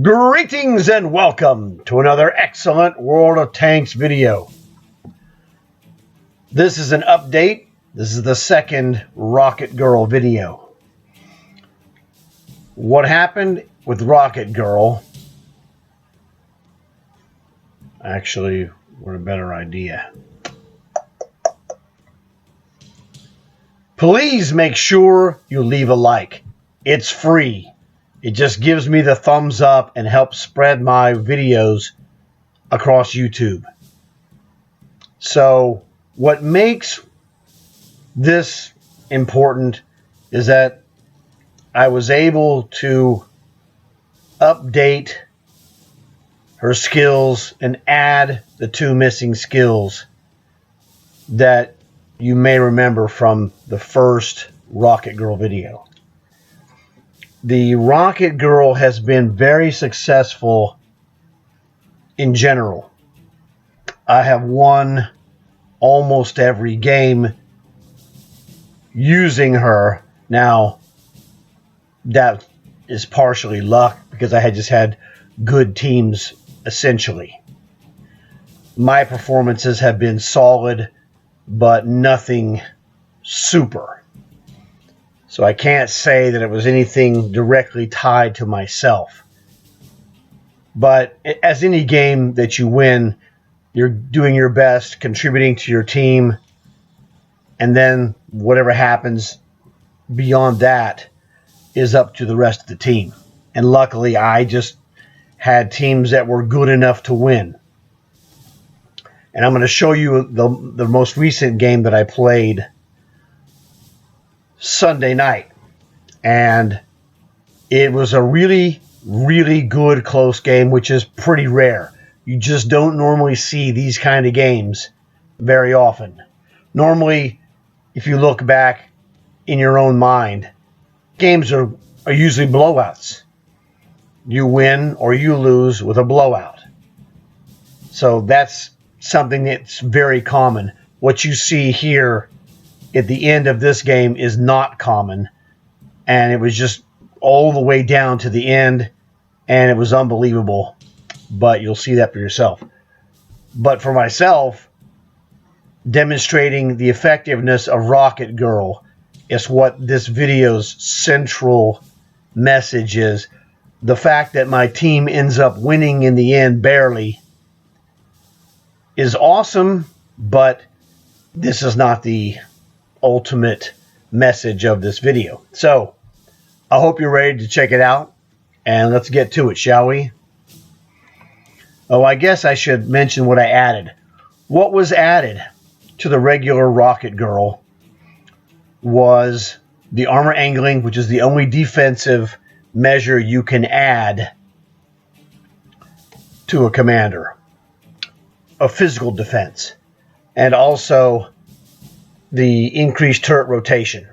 Greetings and welcome to another excellent World of Tanks video. This is an update. This is the second Rocket Girl video. What happened with Rocket Girl? Actually, what a better idea. Please make sure you leave a like. It's free. It just gives me the thumbs up and helps spread my videos across YouTube. So what makes this important is that I was able to update her skills and add the two missing skills that you may remember from the first Rocket Girl video. The Rocket Girl has been very successful in general. I have won almost every game using her. Now, that is partially luck because I had just had good teams, essentially. My performances have been solid, but nothing super. So I can't say that it was anything directly tied to myself. But as any game that you win, you're doing your best, contributing to your team, and then whatever happens beyond that is up to the rest of the team. And luckily, I just had teams that were good enough to win. And I'm going to show you the most recent game that I played Sunday night, and it was a really good close game, which is pretty rare. You just don't normally see these kind of games very often. Normally, if you look back in your own mind, games are usually blowouts. You win or you lose with a blowout. So that's something that's very common. What you see here at the end of this game is not common, and it was just all the way down to the end, and it was unbelievable, but you'll see that for yourself. But for myself, demonstrating the effectiveness of Rocket Girl is what this video's central message is. The fact that my team ends up winning in the end barely is awesome, but this is not the ultimate message of this video. So I hope you're ready to check it out, and let's get to it, shall we? Oh, I guess I should mention what I added. What was added to the regular Rocket Girl was the armor angling, which is the only defensive measure you can add to a commander, a physical defense, and also the increased turret rotation.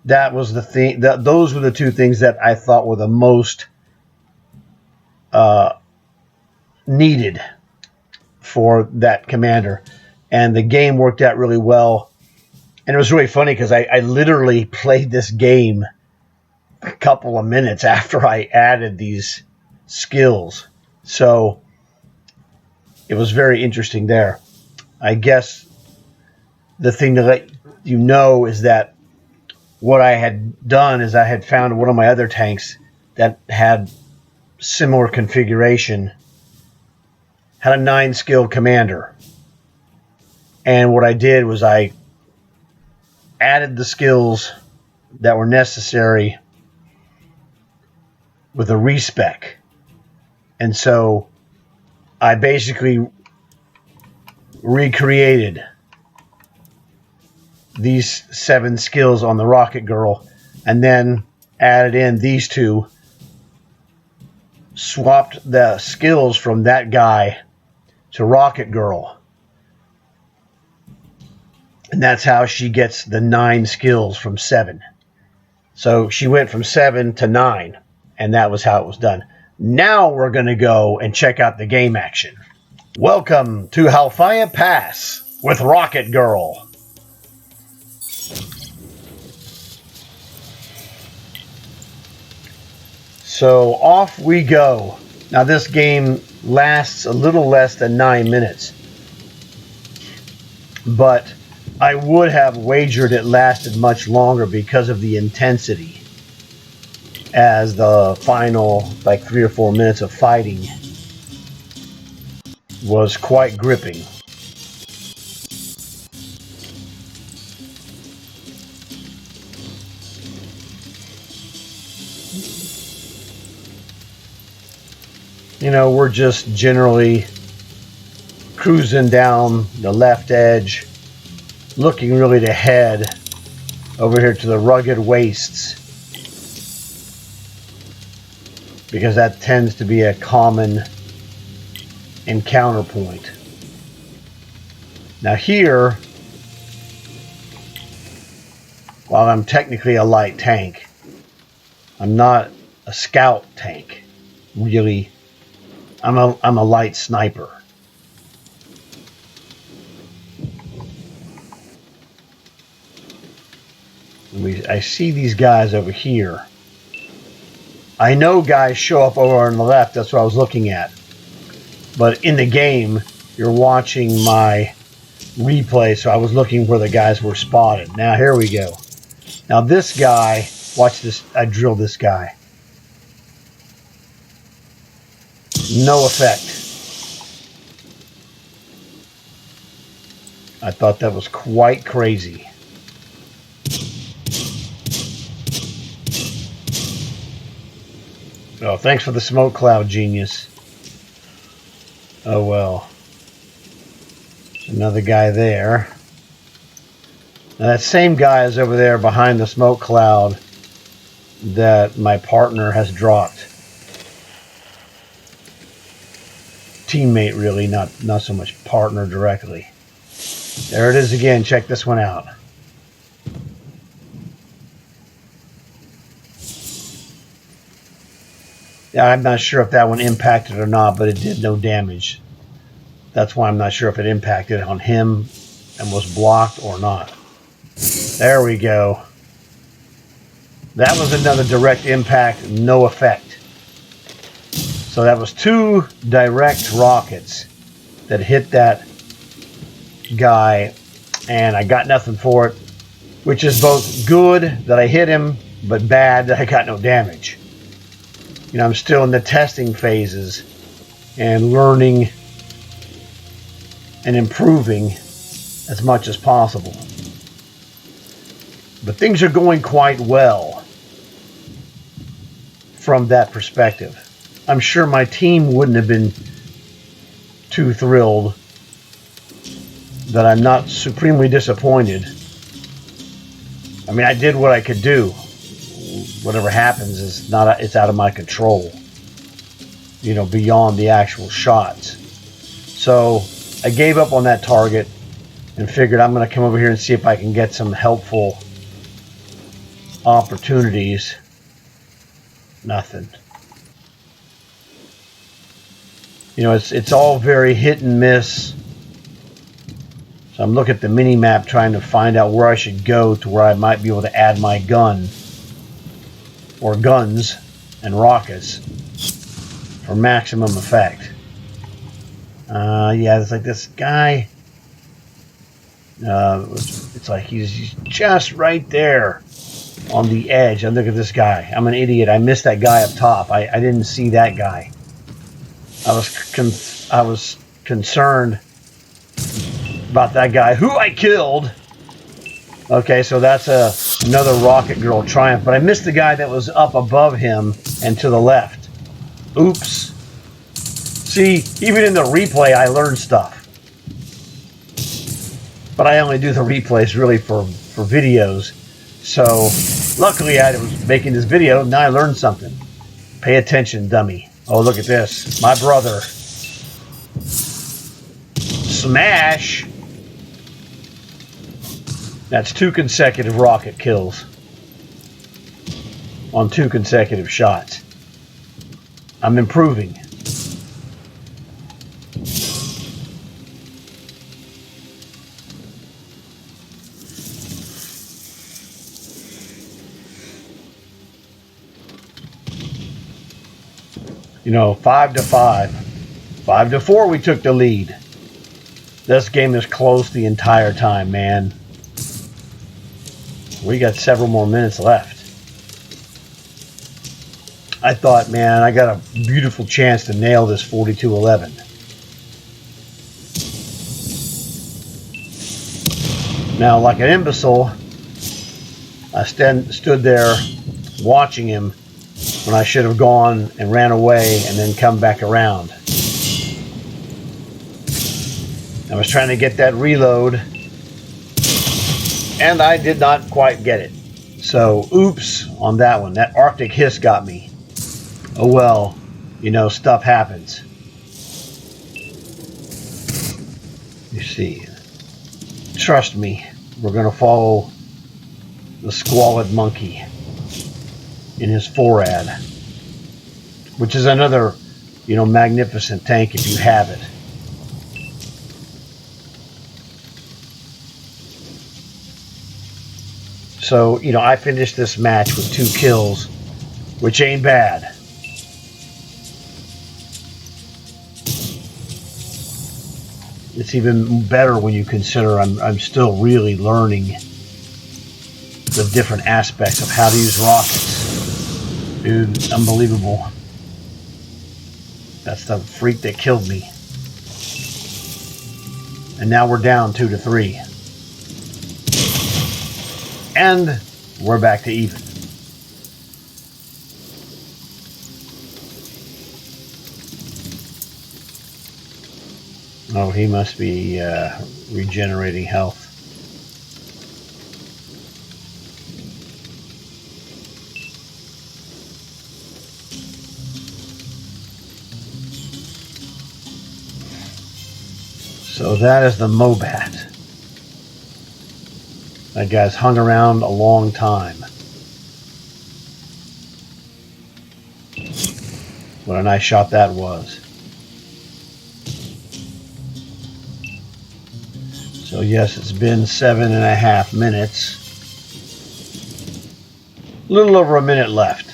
That was the thing. Those were the two things that I thought were the most needed for that commander. And the game worked out really well. And it was really funny because I literally played this game a couple of minutes after I added these skills. So it was very interesting there. I guess the thing to let you know is that what I had done is I had found one of my other tanks that had similar configuration, had a 9-skill commander. And what I did was I added the skills that were necessary with a respec. And so I basically recreated these 7 skills on the Rocket Girl, and then added in these two, swapped the skills from that guy to Rocket Girl, and that's how she gets the 9 skills from 7. So she went from 7 to 9, and that was how it was done. Now we're going to go and check out the game action. Welcome to Halfaya Pass with Rocket Girl. So off we go. Now this game lasts a little less than 9 minutes, but I would have wagered it lasted much longer because of the intensity, as the final like 3 or 4 minutes of fighting was quite gripping. You know, we're just generally cruising down the left edge, looking really to head over here to the rugged wastes, because that tends to be a common encounter point. Now here, while I'm technically a light tank, I'm not a scout tank. Really, I'm a light sniper. I see these guys over here. I know guys show up over on the left. That's what I was looking at. But in the game, you're watching my replay, so I was looking where the guys were spotted. Now here we go. Now this guy, watch this. I drilled this guy. No effect. I thought that was quite crazy. Oh, thanks for the smoke cloud, genius. Oh well. There's another guy there. Now that same guy is over there behind the smoke cloud that my partner has dropped. Teammate, really, not so much partner directly. There it is again. Check this one out. Yeah, I'm not sure if that one impacted or not, but it did no damage. That's why I'm not sure if it impacted on him and was blocked or not. There we go. That was another direct impact, no effect. So that was 2 direct rockets that hit that guy, and I got nothing for it, which is both good that I hit him, but bad that I got no damage. You know, I'm still in the testing phases and learning and improving as much as possible. But things are going quite well from that perspective. I'm sure my team wouldn't have been too thrilled, that I'm not supremely disappointed. I mean, I did what I could do. Whatever happens is not, it's out of my control, you know, beyond the actual shots. So I gave up on that target and figured I'm going to come over here and see if I can get some helpful opportunities. Nothing. You know, it's all very hit and miss. So I'm looking at the mini map trying to find out where I should go to where I might be able to add my gun or guns and rockets for maximum effect. Yeah, it's like this guy. It's like he's just right there on the edge. And look at this guy. I'm an idiot. I missed that guy up top. I didn't see that guy. I was concerned about that guy who I killed. Okay, so that's another Rocket Girl triumph. But I missed the guy that was up above him and to the left. Oops. See, even in the replay, I learned stuff. But I only do the replays really for videos. So luckily I was making this video. Now I learned something. Pay attention, dummy. Oh, look at this. My brother. Smash. That's 2 consecutive rocket kills on 2 consecutive shots. I'm improving. 5-5. 5-4, we took the lead. This game is close the entire time, man. We got several more minutes left. I thought, man, I got a beautiful chance to nail this 42-11. Now, like an imbecile, I stood there watching him when I should have gone and ran away and then come back around. I was trying to get that reload, and I did not quite get it. So, oops on that one. That Arctic hiss got me. Oh well, stuff happens. You see, trust me, we're going to follow the squalid monkey in his 4AD, which is another, magnificent tank if you have it. So, I finished this match with 2 kills, which ain't bad. It's even better when you consider I'm still really learning the different aspects of how to use rockets. Dude, unbelievable. That's the freak that killed me. And now we're down 2-3. And we're back to even. Oh, he must be regenerating health. So that is the Mobat. That guy's hung around a long time. What a nice shot that was. So yes, it's been 7.5 minutes. A little over a minute left.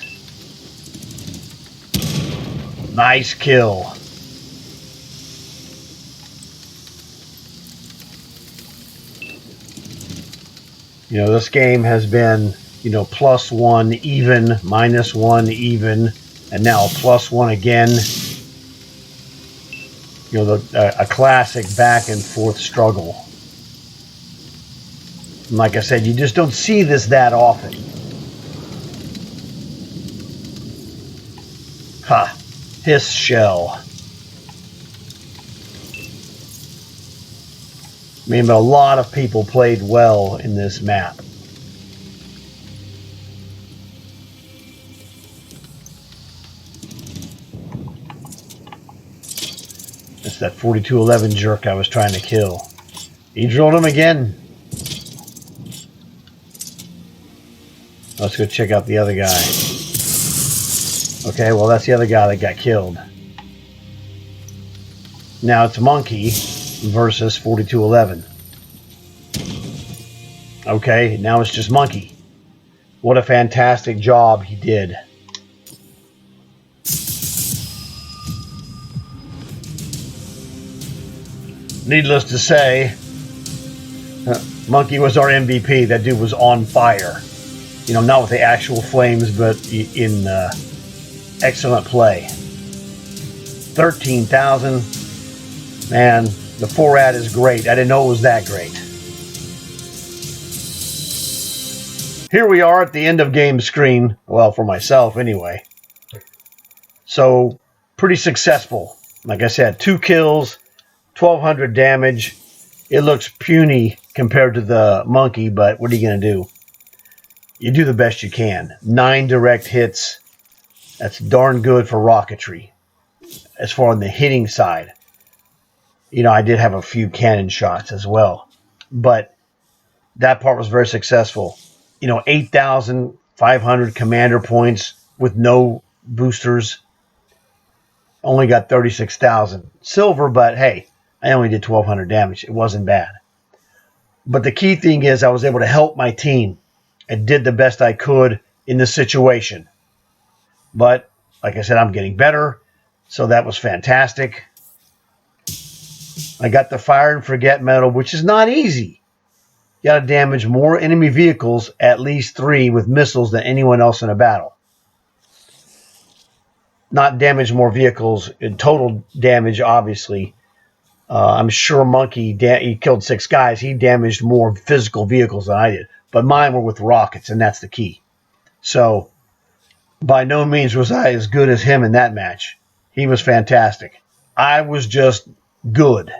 Nice kill. This game has been, +1 even, -1 even, and now +1 again. A classic back and forth struggle. And like I said, you just don't see this that often. Ha! Hiss shell. But a lot of people played well in this map. It's that 42-11 jerk I was trying to kill. He drilled him again. Let's go check out the other guy. Okay, well that's the other guy that got killed. Now it's Monkey versus 42-11. Okay, now it's just Monkey. What a fantastic job he did. Needless to say, Monkey was our MVP. That dude was on fire. Not with the actual flames, but in excellent play. 13,000. Man, the 4AD is great. I didn't know it was that great. Here we are at the end of game screen. Well, for myself anyway. So, pretty successful. Like I said, 2 kills, 1,200 damage. It looks puny compared to the Monkey, but what are you going to do? You do the best you can. 9 direct hits. That's darn good for rocketry. As far on the hitting side, I did have a few cannon shots as well. But that part was very successful. 8,500 commander points with no boosters. Only got 36,000 silver, but hey, I only did 1,200 damage. It wasn't bad. But the key thing is I was able to help my team and did the best I could in this situation. But, like I said, I'm getting better. So that was fantastic. I got the fire and forget medal, which is not easy. You got to damage more enemy vehicles, at least 3, with missiles than anyone else in a battle. Not damage more vehicles in total damage, obviously. I'm sure Monkey, he killed 6 guys. He damaged more physical vehicles than I did. But mine were with rockets, and that's the key. So, by no means was I as good as him in that match. He was fantastic. I was just good.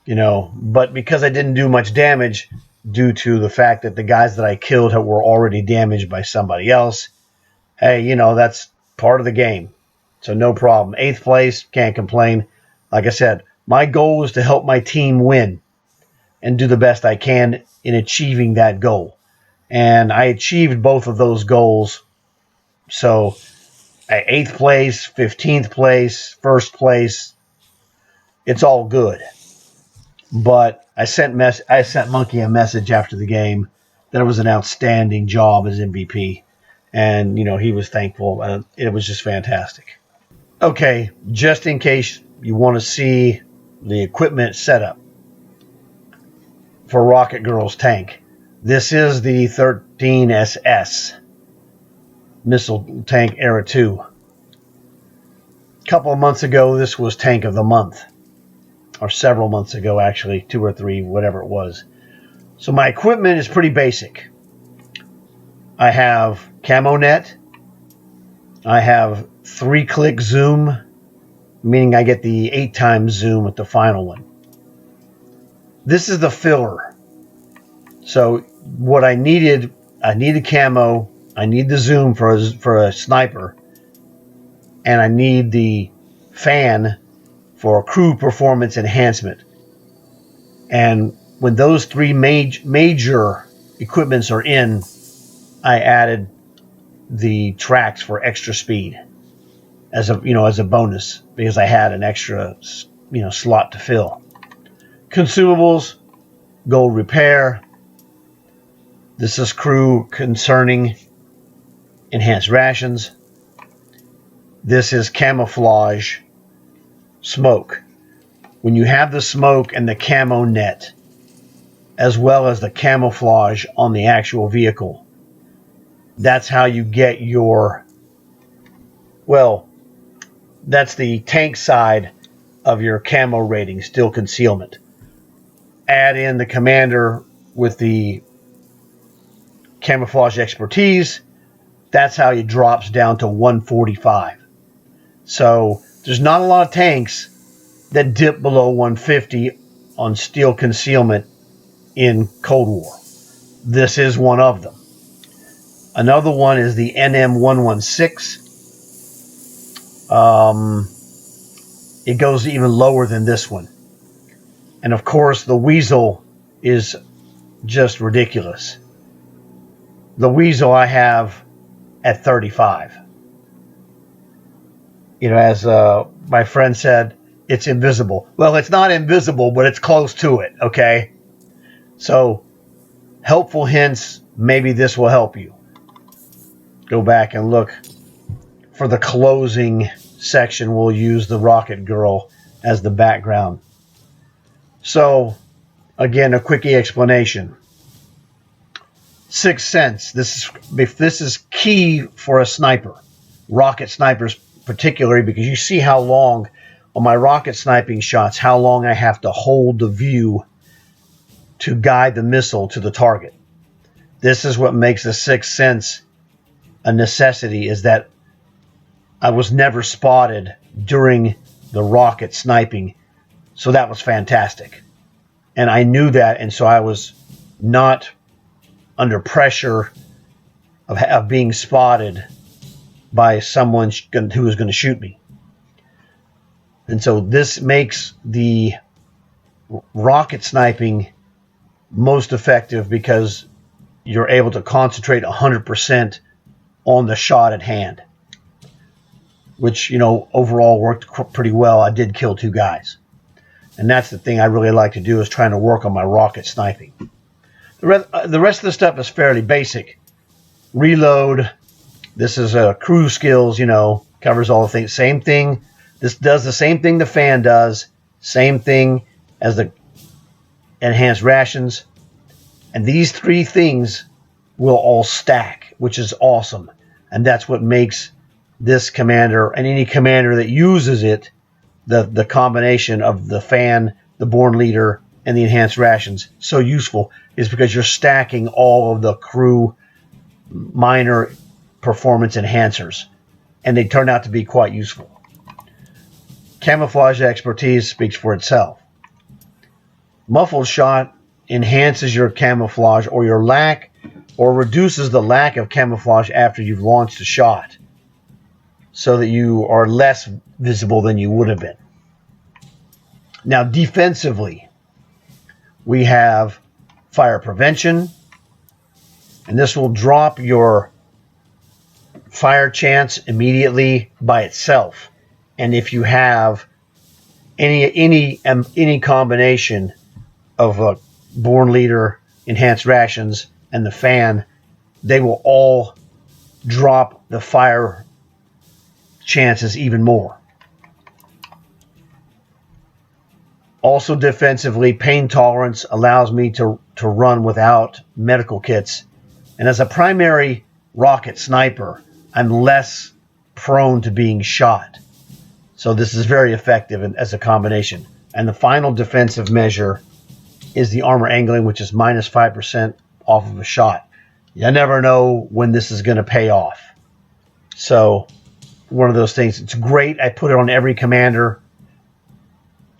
But because I didn't do much damage due to the fact that the guys that I killed were already damaged by somebody else, hey, that's part of the game. So no problem. 8th place, can't complain. Like I said, my goal was to help my team win and do the best I can in achieving that goal. And I achieved both of those goals. So 8th place, 15th place, 1st place, it's all good. But I sent Monkey a message after the game that it was an outstanding job as MVP. And, he was thankful. It was just fantastic. Okay, just in case you want to see the equipment setup for Rocket Girl's tank, this is the 13SS missile tank era 2. A couple of months ago, this was tank of the month. Or several months ago, actually, 2 or 3, whatever it was. So my equipment is pretty basic. I have camo net. I have 3-click zoom, meaning I get the 8 times zoom with the final one. This is the filler. So what I needed camo, I need the zoom for a sniper, and I need the fan for crew performance enhancement. And when those 3 major equipments are in, I added the tracks for extra speed as a bonus, because I had an extra slot to fill. Consumables, gold repair. This is crew concerning enhanced rations. This is camouflage smoke. When you have the smoke and the camo net, as well as the camouflage on the actual vehicle, that's how you get that's the tank side of your camo rating, still concealment. Add in the commander with the camouflage expertise, that's how it drops down to 145. So there's not a lot of tanks that dip below 150 on steel concealment in Cold War. This is one of them. Another one is the NM116. It goes even lower than this one. And of course, the Weasel is just ridiculous. The Weasel I have at 35. As my friend said, it's invisible. Well, it's not invisible, but it's close to it, okay? So, helpful hints, maybe this will help you. Go back and look. For the closing section, we'll use the Rocket Girl as the background. So, again, a quickie explanation. 6th sense. This is key for a sniper. Rocket snipers particularly, because you see how long on my rocket sniping shots, how long I have to hold the view to guide the missile to the target. This is what makes the 6th sense a necessity, is that I was never spotted during the rocket sniping. So that was fantastic. And I knew that, and so I was not under pressure of being spotted by someone who was going to shoot me. And so this makes the rocket sniping most effective, because you're able to concentrate 100% on the shot at hand, which, overall worked pretty well. I did kill 2 guys. And that's the thing I really like to do, is trying to work on my rocket sniping. The rest of the stuff is fairly basic. Reload, This is crew skills, covers all the things. Same thing. This does the same thing the fan does. Same thing as the enhanced rations. And these three things will all stack, which is awesome. And that's what makes this commander and any commander that uses it, the combination of the fan, the born leader, and the enhanced rations so useful, is because you're stacking all of the crew minor performance enhancers, and they turn out to be quite useful. Camouflage expertise speaks for itself. Muffled shot enhances your camouflage or your lack, or reduces the lack of camouflage after you've launched a shot, so that you are less visible than you would have been. Now, defensively, we have fire prevention, and this will drop your fire chance immediately by itself. And if you have any combination of a born leader, enhanced rations, and the fan, they will all drop the fire chances even more. Also defensively, pain tolerance allows me to run without medical kits. And as a primary rocket sniper, I'm less prone to being shot. So this is very effective as a combination. And the final defensive measure is the armor angling, which is minus 5% off of a shot. You never know when this is going to pay off. So one of those things. It's great. I put it on every commander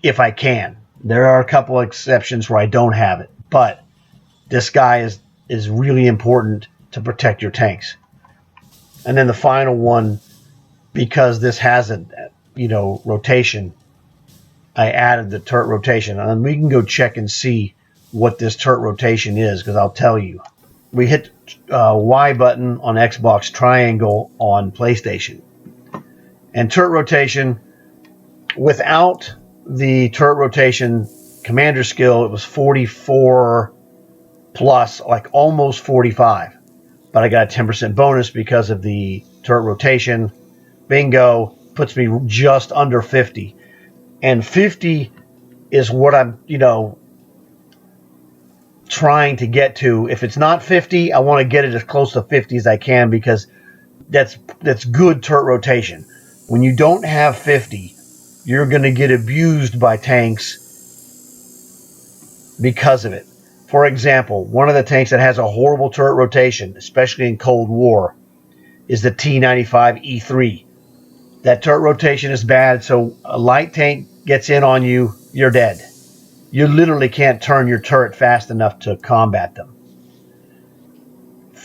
if I can. There are a couple of exceptions where I don't have it, but this guy is really important to protect your tanks. And then the final one, because this has a rotation, I added the turret rotation, and we can go check and see what this turret rotation is, because I'll tell you. We hit Y button on Xbox, triangle on PlayStation, and turret rotation, without the turret rotation commander skill, it was 44 plus, like almost 45, but I got a 10% bonus because of the turret rotation. Bingo, puts me just under 50, and 50 is what I'm trying to get to. If it's not 50, I want to get it as close to 50 as I can, because that's good turret rotation. When you don't have 50, you're going to get abused by tanks because of it. For example, one of the tanks that has a horrible turret rotation, especially in Cold War, is the T-95E3. That turret rotation is bad, so a light tank gets in on you, you're dead. You literally can't turn your turret fast enough to combat them.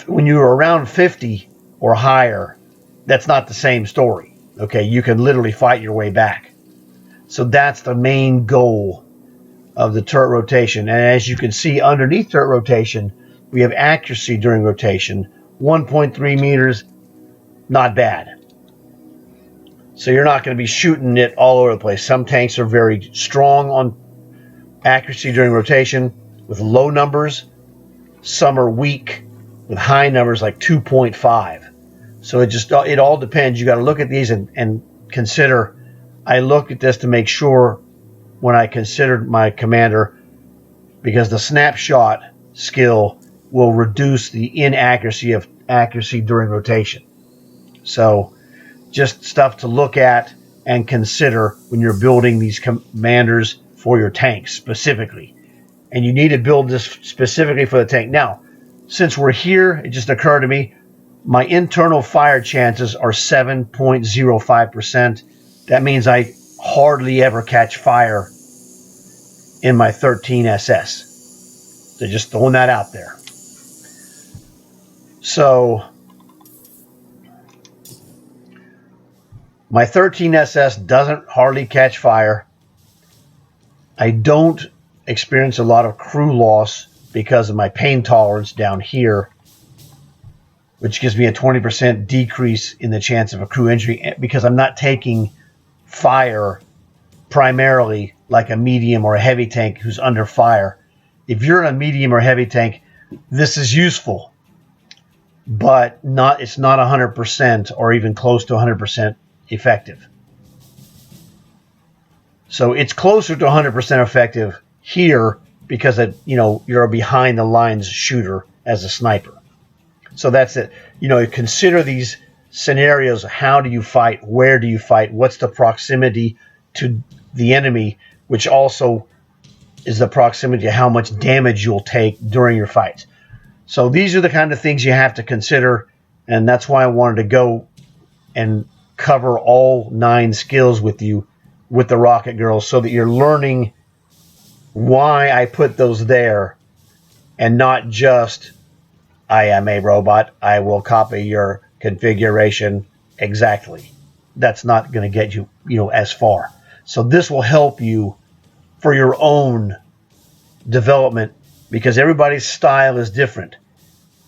When you're around 50 or higher, that's not the same story. Okay, you can literally fight your way back. So that's the main goal of the turret rotation. And as you can see underneath turret rotation, we have accuracy during rotation. 1.3 meters, not bad. So you're not going to be shooting it all over the place. Some tanks are very strong on accuracy during rotation with low numbers. Some are weak with high numbers like 2.5. So it all depends. You got to look at these and consider. I looked at this to make sure when I considered my commander, because the snapshot skill will reduce the inaccuracy of accuracy during rotation. So just stuff to look at and consider when you're building these commanders for your tanks specifically. And you need to build this specifically for the tank. Now, since we're here, it just occurred to me, my internal fire chances are 7.05%. That means I hardly ever catch fire in my 13 SS. So just throwing that out there. So my 13 SS doesn't hardly catch fire. I don't experience a lot of crew loss because of my pain tolerance down here, which gives me a 20% decrease in the chance of a crew injury, because I'm not taking fire primarily like a medium or a heavy tank who's under fire. If you're in a medium or heavy tank, this is useful. but it's not 100% or even close to 100% effective. So it's closer to 100% effective here because you're a behind the lines shooter as a sniper. So that's it. Consider these scenarios. How do you fight? Where do you fight? What's the proximity to the enemy, which also is the proximity to how much damage you'll take during your fights. So these are the kind of things you have to consider, and that's why I wanted to go and cover all 9 skills with you with the Rocket Girls, so that you're learning why I put those there, and not just, I am a robot, I will copy your configuration exactly. That's not going to get you, as far. So this will help you for your own development, because everybody's style is different.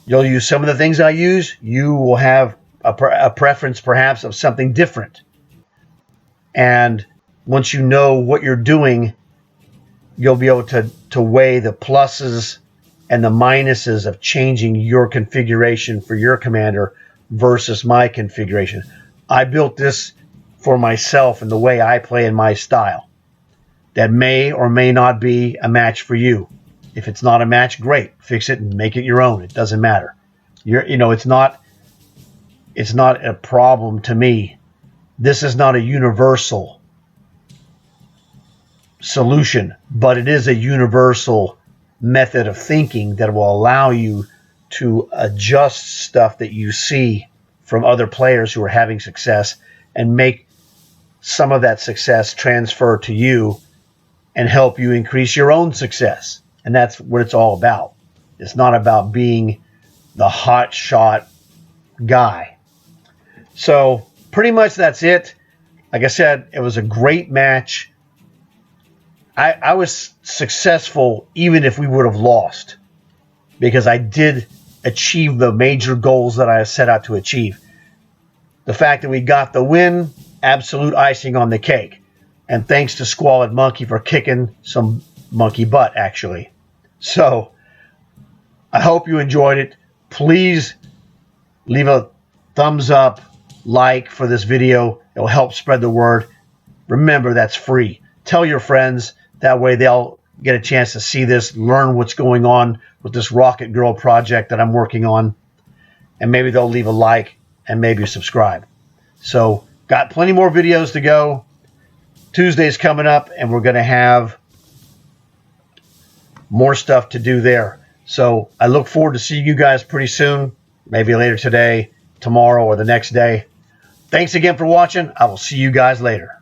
You'll use some of the things I use. You will have a preference perhaps of something different. And once you know what you're doing, you'll be able to weigh the pluses and the minuses of changing your configuration for your commander versus my configuration. I built this for myself and the way I play in my style. That may or may not be a match for you. If it's not a match, great. Fix it and make it your own. It doesn't matter. It's not a problem to me. This is not a universal solution, but it is a universal method of thinking that will allow you to adjust stuff that you see from other players who are having success and make some of that success transfer to you and help you increase your own success. And that's what it's all about. It's not about being the hot shot guy. So pretty much that's it. Like I said, it was a great match. I was successful even if we would have lost, because I did achieve the major goals that I set out to achieve. The fact that we got the win, absolute icing on the cake. And thanks to Squalid Monkey for kicking some monkey butt, actually. So I hope you enjoyed it. Please leave a thumbs up, like for this video. It will help spread the word. Remember, that's free. Tell your friends. That way they'll get a chance to see this, learn what's going on with this Rocket Girl project that I'm working on. And maybe they'll leave a like and maybe subscribe. So got plenty more videos to go. Tuesday's coming up, and we're going to have more stuff to do there. So I look forward to seeing you guys pretty soon, maybe later today, tomorrow, or the next day. Thanks again for watching. I will see you guys later.